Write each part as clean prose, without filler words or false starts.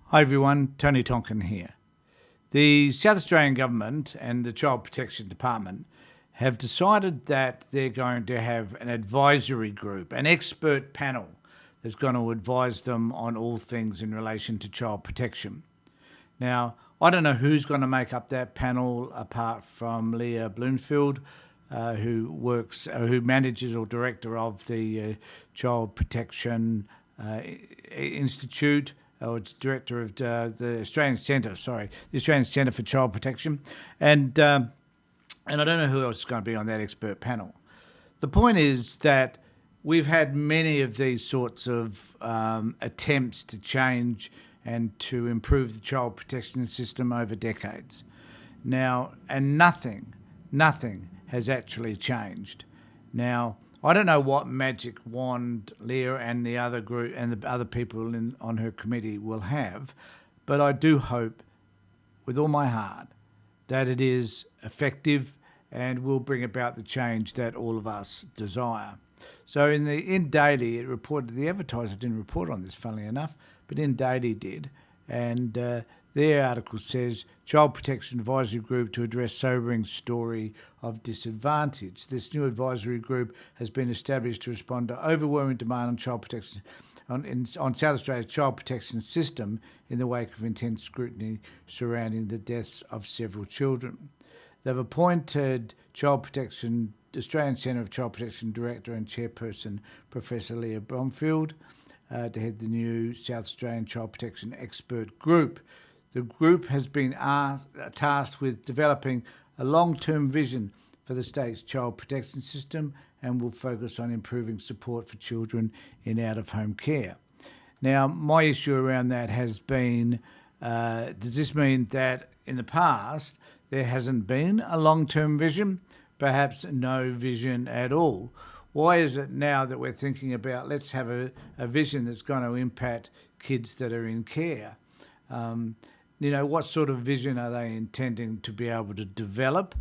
Hi everyone, Tony Tonkin here. The South Australian Government and the Child Protection Department have decided that they're going to have an advisory group, an expert panel that's going to advise them on all things in relation to child protection. Now, I don't know who's going to make up that panel apart from Leah Bloomfield, who manages or director of the Child Protection Institute, or it's director of the Australian Centre for Child Protection, and I don't know who else is going to be on that expert panel. The point is that we've had many of these sorts of attempts to change and to improve the child protection system over decades. Now, and nothing has actually changed. Now, I don't know what magic wand Leah and the other group and the other people on her committee will have, but I do hope with all my heart that it is effective and will bring about the change that all of us desire. So in Daily, it reported, the Advertiser didn't report on this, funnily enough, but in Daily did, and their article says, Child Protection Advisory Group to address sobering story of disadvantage. This new advisory group has been established to respond to overwhelming demand on child protection on South Australia's child protection system in the wake of intense scrutiny surrounding the deaths of several children. They've appointed Australian Centre of Child Protection Director and Chairperson, Professor Leah Bloomfield, to head the new South Australian Child Protection Expert Group. The group has been tasked with developing a long-term vision for the state's child protection system and will focus on improving support for children in out-of-home care. Now, my issue around that has been, does this mean that in the past there hasn't been a long-term vision, perhaps no vision at all? Why is it now that we're thinking about let's have a vision that's going to impact kids that are in care? What sort of vision are they intending to be able to develop?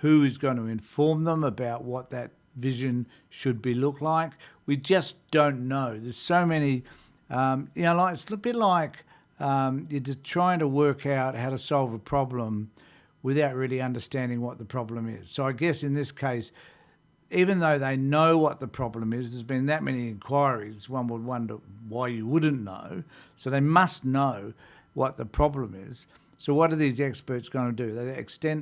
Who is going to inform them about what that vision should look like? We just don't know. There's so many, it's a bit like you're just trying to work out how to solve a problem without really understanding what the problem is. So I guess in this case, even though they know what the problem is, there's been that many inquiries, one would wonder why you wouldn't know. So they must know what the problem is. So what are these experts going to do?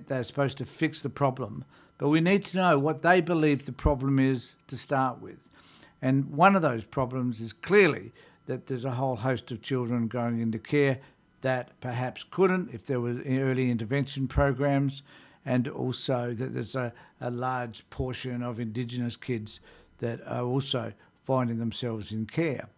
They're supposed to fix the problem, but we need to know what they believe the problem is to start with. And one of those problems is clearly that there's a whole host of children going into care that perhaps couldn't if there were early intervention programs, and also that there's a large portion of Indigenous kids that are also finding themselves in care.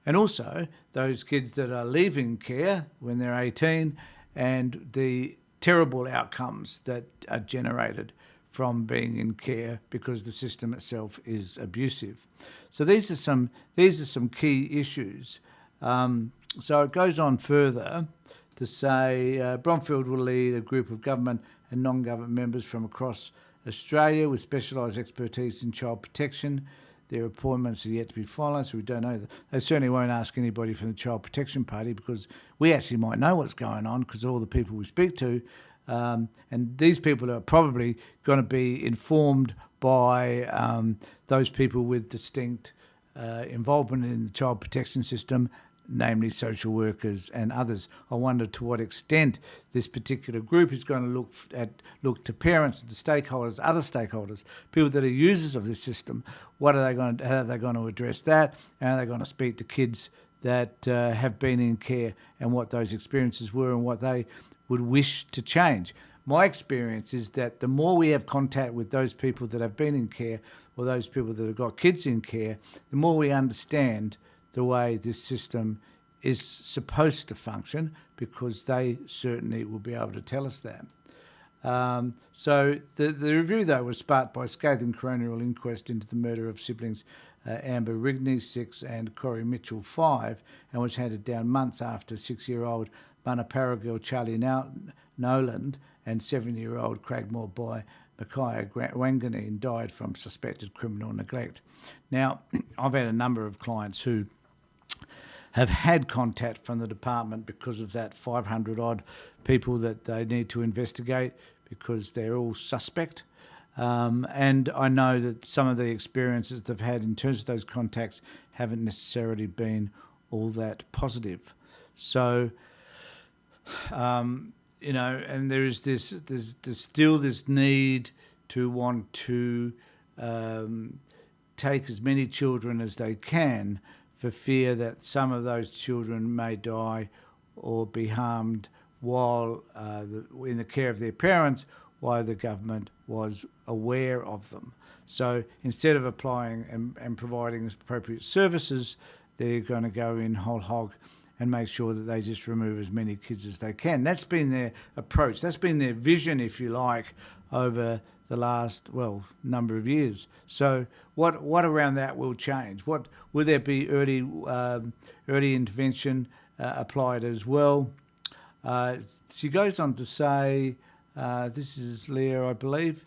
And also those kids that are leaving care when they're 18 and the terrible outcomes that are generated from being in care because the system itself is abusive. So these are some key issues. So it goes on further to say Bloomfield will lead a group of government and non-government members from across Australia with specialised expertise in child protection. Their appointments are yet to be finalised, so we don't know. They certainly won't ask anybody from the Child Protection Party because we actually might know what's going on because of all the people we speak to. And these people are probably going to be informed by those people with distinct involvement in the child protection system, namely social workers and others. I wonder to what extent this particular group is going to look to parents, the stakeholders, other stakeholders, people that are users of this system. How are they going to address that? How are they going to speak to kids that have been in care and what those experiences were and what they would wish to change? My experience is that the more we have contact with those people that have been in care or those people that have got kids in care, the more we understand the way this system is supposed to function, because they certainly will be able to tell us that. So the review, though, was sparked by a scathing coronial inquest into the murder of siblings Amber Rigney, 6, and Corey Mitchell, 5, and was handed down months after 6-year-old Manapara girl Charlie Noland and 7-year-old Cragmore boy Micaiah Wanganeen died from suspected criminal neglect. Now, I've had a number of clients who have had contact from the department because of that 500 odd people that they need to investigate because they're all suspect. And I know that some of the experiences they've had in terms of those contacts haven't necessarily been all that positive. So, and there's still this need to want to take as many children as they can for fear that some of those children may die or be harmed while in the care of their parents, while the government was aware of them. So instead of applying and providing appropriate services, they're going to go in whole hog and make sure that they just remove as many kids as they can. That's been their approach. That's been their vision, if you like, over the last, number of years. So what around that will change? What will there be early intervention applied as well? She goes on to say, this is Leah, I believe,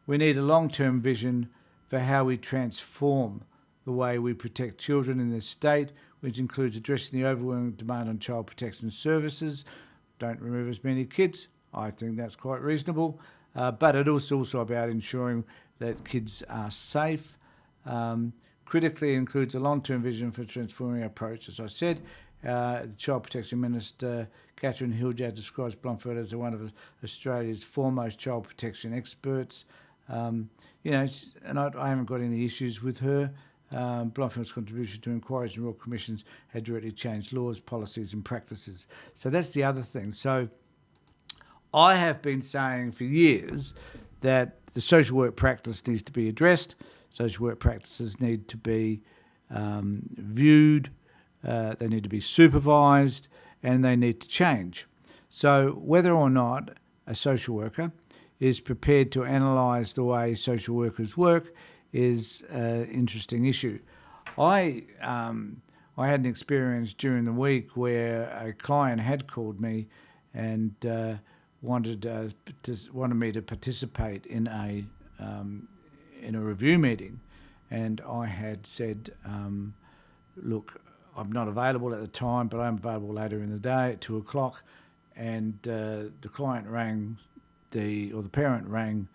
we need a long-term vision for how we transform the way we protect children in this state, which includes addressing the overwhelming demand on child protection services. Don't remove as many kids. I think that's quite reasonable. But it is also about ensuring that kids are safe. Critically includes a long-term vision for transforming our approach. As I said, the Child Protection Minister, Catherine Hildyard, describes Blomfield as one of Australia's foremost child protection experts. And I haven't got any issues with her. Blomfield's contribution to inquiries and royal commissions had directly changed laws, policies and practices. So that's the other thing. So I have been saying for years that the social work practice needs to be addressed. Social work practices need to be viewed, they need to be supervised, and they need to change. So whether or not a social worker is prepared to analyse the way social workers work is an interesting issue. I had an experience during the week where a client had called me and wanted me to participate in a review meeting, and I had said, look, I'm not available at the time, but I'm available later in the day at 2:00. And the parent rang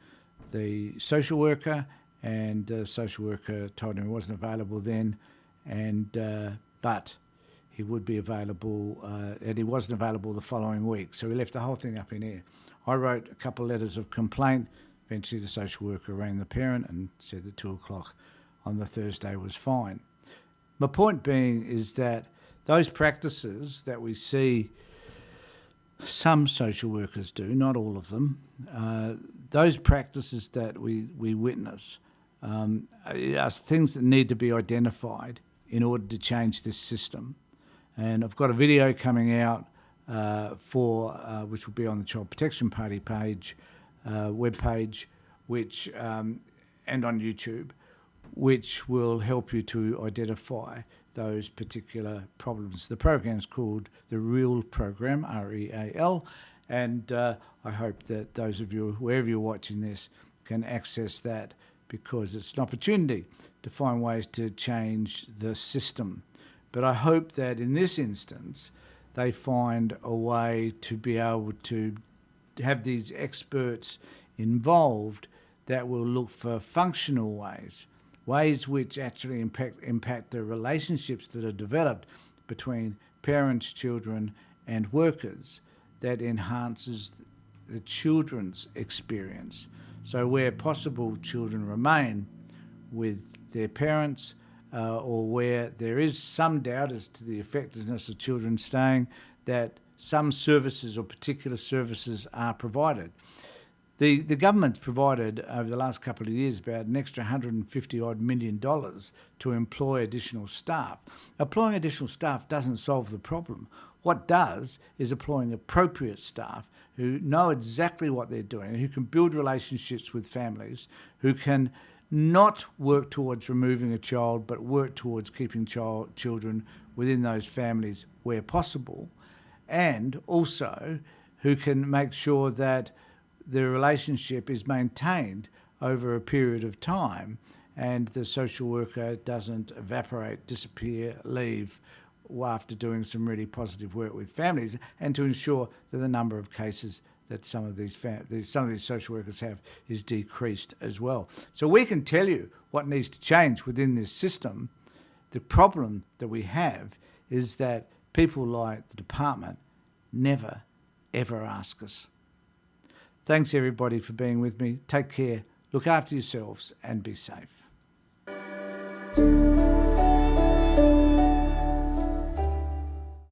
the social worker, and the social worker told him he wasn't available then, but he would be available, and he wasn't available the following week. So we left the whole thing up in air. I wrote a couple of letters of complaint. Eventually the social worker rang the parent and said that 2:00 on the Thursday was fine. My point being is that those practices that we see some social workers do, not all of them, those practices that we witness are things that need to be identified in order to change this system. And I've got a video coming out which will be on the Child Protection Party page, webpage, which and on YouTube, which will help you to identify those particular problems. The program's called the REAL program, REAL, and I hope that those of you, wherever you're watching this, can access that, because it's an opportunity to find ways to change the system. But I hope that in this instance, they find a way to be able to have these experts involved that will look for functional ways which actually impact the relationships that are developed between parents, children and workers, that enhances the children's experience. So where possible, children remain with their parents, or where there is some doubt as to the effectiveness of children staying, that some services or particular services are provided. The government's provided over the last couple of years about an extra $150 million to employ additional staff. Employing additional staff doesn't solve the problem. What does is employing appropriate staff who know exactly what they're doing, who can build relationships with families, who can not work towards removing a child, but work towards keeping children within those families where possible, and also who can make sure that the relationship is maintained over a period of time and the social worker doesn't evaporate, disappear, leave after doing some really positive work with families, and to ensure that the number of cases that some of these social workers have is decreased as well. So we can tell you what needs to change within this system. The problem that we have is that people like the department never, ever ask us. Thanks everybody for being with me. Take care, look after yourselves and be safe.